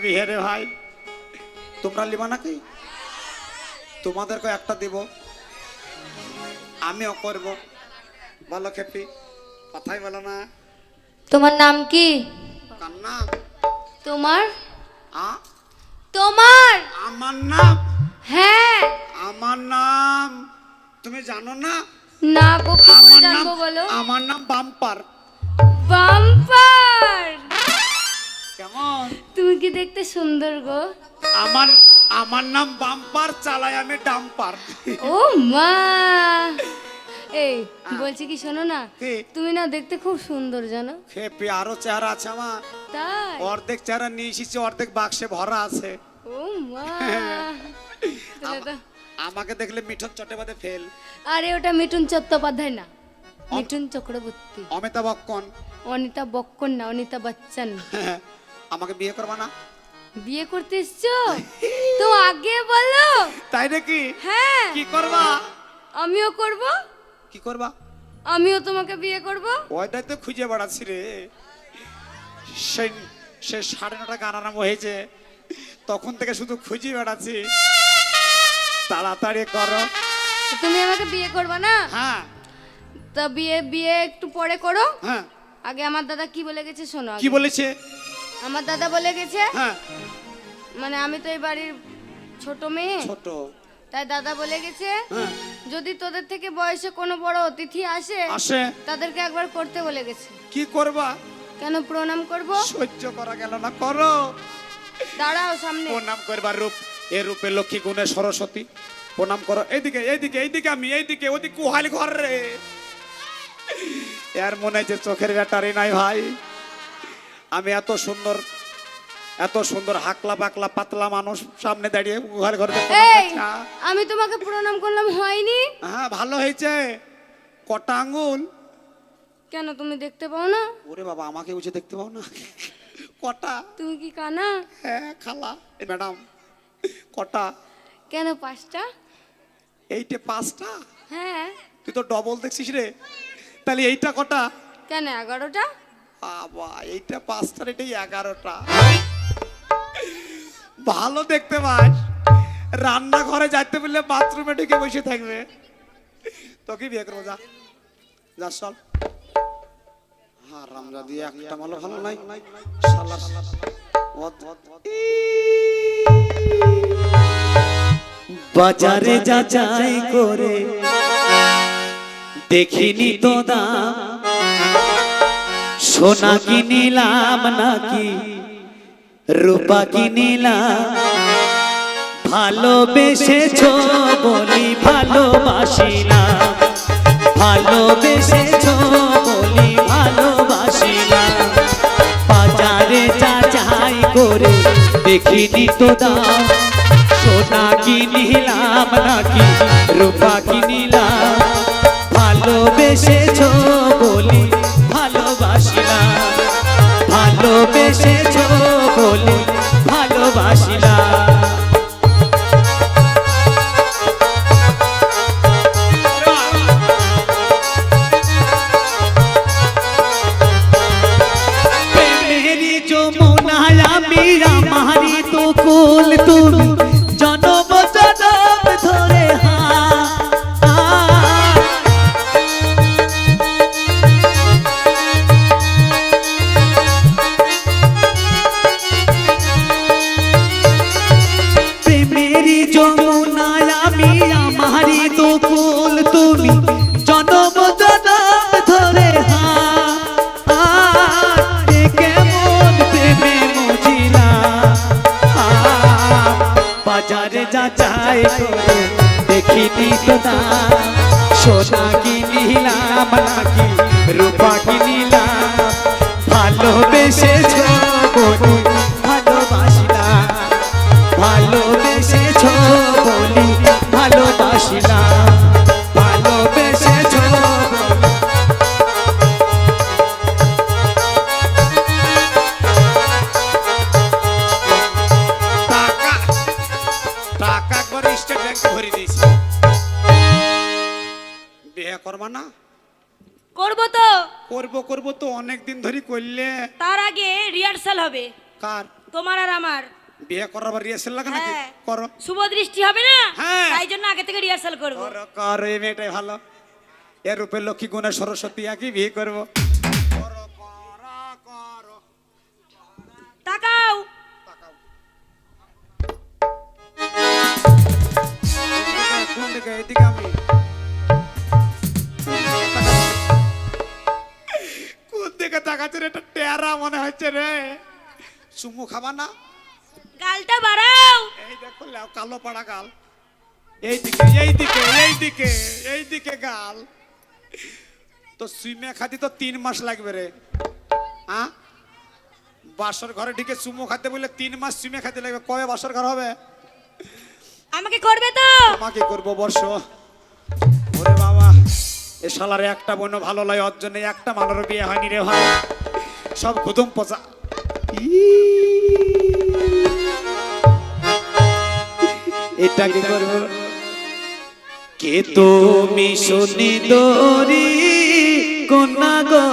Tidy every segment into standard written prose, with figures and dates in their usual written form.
বিয়ে রে ভাই, তোমরা লিবা নাকি? তোমাদেরকে একটা দিব, আমিও করব। বলো খেপি, কথাই বলো না। তোমার নাম কি? কার নাম? তোমার আ তোমার আমার নাম? হ্যাঁ। আমার নাম তুমি জানো না? না গো, কি করে আমার নাম, জানবো বলো? আমার নাম বাম্পার। বাম্পার। কেমন? তুমি কি দেখতে সুন্দর গো। আমার আমার নাম বাম্পার, চালাই আমি ডাম্পার। ও মা, এই বলছি কি, শোনো না, কি? তুমি না দেখতে খুব সুন্দর জানো। খেপি আরো চেহারা আছে আমার, তাই? অর্ধেক চেহারা নিয়ে এসেছি, অর্ধেক বাক্সে ভরা আছে। ও মা, তাহলে তো- আমাকে দেখলে মিঠন চটে বাদে ফেল। আরে ওটা মিঠুন চট্টোপাধ্যায় না, মিঠুন চক্রবর্তী। অমিতাভ বচ্চন। অনিতা বক্কর না, অনিতা বচ্চন। আমাকে বিয়ে করবা না? বিয়ে করতে এসছো তো আগে বলো। তাই নাকি? হ্যাঁ, কি করবা? আমিও করব। কি করবা? আমিও তোমাকে বিয়ে করব। ওইটাই তো খুঁজে বেড়াচ্ছি রে। সেই সে 9:30 গান আরম্ভ হয়েছে, তখন থেকে শুধু খুঁজে বেড়াচ্ছি। তাড়াতাড়ি করো। তো তুমি আমাকে বিয়ে করবে না? হ্যাঁ তা বিয়ে বিয়ে একটু পরে করো। হ্যাঁ। আগে আমার দাদা কি বলে গেছে শোনো আগে। কি বলেছে? আমার দাদা বলে গেছে, হ্যাঁ। মানে আমি তো এই বাড়ির ছোট মেয়ে, ছোট। তাই দাদা বলে গেছে হ্যাঁ। যদি তোদের থেকে বয়সে কোনো বড় অতিথি আসে আসে তাদেরকে একবার করতে বলে গেছে। কি করবা? কেন প্রণাম করব? সহ্য করা গেল না, করো। দাঁড়াও সামনে। প্রণাম করবার রূপ, এ রূপে লক্ষ্মী গুণে সরস্বতী। প্রণাম করো। এইদিকে এইদিকে এইদিকে, আমি এইদিকে, ওদিকে কুহাল ঘর রে। এর মনে হচ্ছে চোখের ব্যাটারি নাই ভাই। আমি এত সুন্দর, এত সুন্দর হাকলা পাকলা পাতলা মানুষ সামনে দাঁড়িয়ে গুহাল ঘর। এই, আমি তোমাকে প্রণাম করলাম, হয়নি? হ্যাঁ ভালো হয়েছে। কটা আঙ্গুল? কেন তুমি দেখতে পাও না? ওরে বাবা, আমাকে বুঝে দেখতে পাও না? কটা? তুমি কি কানা? হ্যাঁ খালা। এ ম্যাডাম, কটা? কেন 5টা? এইটা 5টা? হ্যাঁ। তুই তো ডবল দেখছিস রে। তাহলে এইটা কটা? কেন 11টা? বাবা, এইটা 5টার, এটাই 11টা। ভালো দেখতে পাস। রান্নাঘরে যাইতে বললে বাথরুমে ঢুকে বসে থাকবে। তোকে বিয়ে করবো, যা যা চল। হারামজাদি, একটা মালো ভালো নাই। শালা বাজারে যাচাই করে দেখিনি তো দাম, সোনা কিনিলাম নাকি রূপা কিনিলাম, ভালোবেসেছো বলি ভালোবাসিলাম, ভালোবেসেছো বলি ভালোবাসিলাম, বাজারে যাচাই করে দেখিনি তো দাম, সোনা কিনিলাম নাকি রূপা কিনিলাম, ভালোবেসেছো বলি ভালোবাসিলাম, ভালোবেসেছো বলি ভালোবাসিলাম। মেরি যমুনায় আমি আমারি তো কুল তুমি জনম জনম ধরে প্রেমেরি যমুনায় আমি আমারি তো কুল তুমি জনম জনম ধরে কেমন প্রেমে মজিলা, বাজারে যাচাই করে দেখিনি তো দাম, সোনা কিনিলাম নাকি রূপা কিনিলাম, ভালোবেসেছো বলি ভালোবাসিলাম, ভালোবেসেছো বলি ভালোবাসিলাম, ভালোবেসেছো বলি। টাকা টাকা করে স্টেট ব্যাংকে ভরে দিয়েছি। বিয়ে করবা না? করব তো। করবো করবো তো অনেক দিন ধরে করলে। তার আগে রিহার্সাল হবে। কার? তোমার আর আমার বিয়ে করার আবার রিহার্সেল লাগে নাকি? হ্যাঁ। করো শুভ দৃষ্টি হবে না, হ্যাঁ। তাই জন্য আগে থেকে রিহার্সাল করব। করো করো, এই মেয়েটাই ভালো। এর রূপে লক্ষ্মী গুণে সরস্বতী একই বিয়ে করবো। করো করো করো। তাকাও। কোন দিকে? এদিকে আমি। কোন দিকে তাকাচ্ছে রে? এটা টেরা মনে হচ্ছে রে। চুমু খাবা না? গালটা বাড়াও। এই দেখো লাও, কালো পাড়া গাল। এইদিকে এইদিকে এইদিকে এইদিকে গাল। তো সুইমে খাতি তো 3 মাস লাগবে রে। হ্যাঁ, বাসর ঘরে ঢুকে চুমু খাতে বলে 3 মাস সুইমে খাতে লাগবে। কবে বাসর ঘর হবে? আমাকে করবে তো? আমাকে করবো বর্ষ। ওরে বাবা, এ শালারে একটা বোন ভালো লাগে, ওর জন্য একটা মানুষের বিয়ে হয়নি রে ভাই। সব গুদম পচা। এটা কি করবো? কে তুমি শুনি দরি কন্যা গো,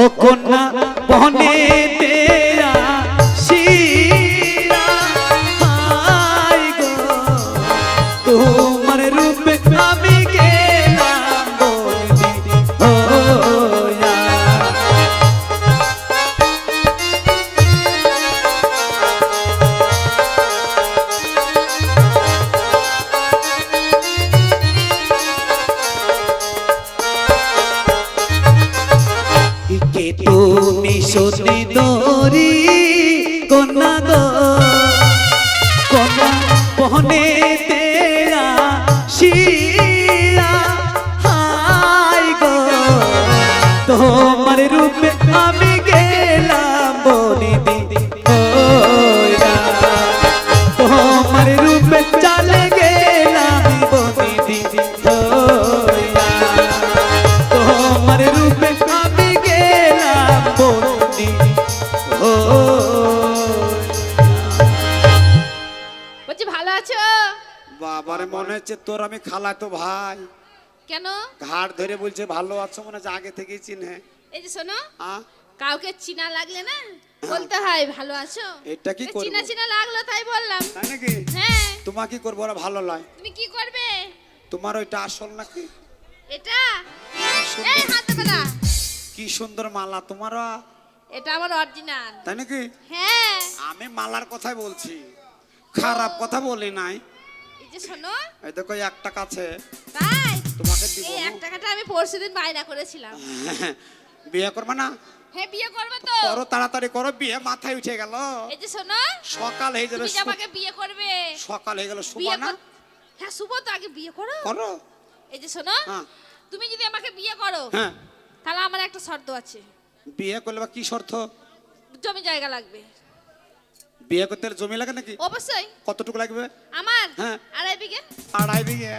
ও কন্যা বনে তেরা শিরা, হায় গো তোমার রূপে আমি গেলাম বন্দি হইয়া। কে তুমি সতী দরি কন্যা গো, কন্যা বনে তেরা শিরা, হায় গো তোমার রূপে আমি গেলাম বনিদি হইয়া। তোমার রূপে চলে গেলাম বনিদি হইয়া। তোমার রূপে আমি গেলাম বন্দি বলছি ভালো আছো? বাবারে, মনে হচ্ছে তোর আমি খালাতো ভাই। কেন? ঘাড় ধরে বলছে ভালো আছো, মনে হচ্ছে আগে থেকেই চিনে। এই যে শোনো, আ? কাউকে চিনা লাগলে না বলতে হয় ভালো আছো। এটা কি করবো? চিনা চিনা লাগলো তাই বললাম। তাই নাকি? হ্যাঁ, তোমার কি করবো? ওরা ভালো লয়। তুমি কি করবে? তোমার ওইটা আসল নাকি? এটা সুন্দর। এই হাত দেখো না, কি সুন্দর মালা তোমার। এটা আমার অরিজিনাল। তাই নাকি? হ্যাঁ, আমি মালার কথাই বলছি, খারাপ কথা বলি নাই। এই যে শোনো, এই দেখো 1 টাকা আছে, তাই তোমাকে দিব। এই 1 টাকাটা আমি পরশুদিন বায়না করেছিলাম। বিয়ে করবে না? হ্যাঁ, বিয়ে করবে তো? করো, তাড়াতাড়ি করো, বিয়ে মাথায় উঠে গেল। এই যে শোনো, সকাল হয়ে যাবে। তুমি যে আমাকে বিয়ে করবে, সকাল হয়ে গেল, শুভ বিয়ে না? হ্যাঁ শুভ তো, আগে বিয়ে করো। করো। এই যে শোনো, হ্যাঁ তুমি যদি আমাকে বিয়ে করো হ্যাঁ। তাহলে আমার একটা শর্ত আছে। বিয়ে করলে বা কি শর্ত? জমি জায়গা লাগবে। বিয়ে করতে হলে জমি লাগে নাকি? অবশ্যই। কতটুকু লাগবে? আমার হ্যাঁ। 2.5 বিঘে। 2.5 বিঘে?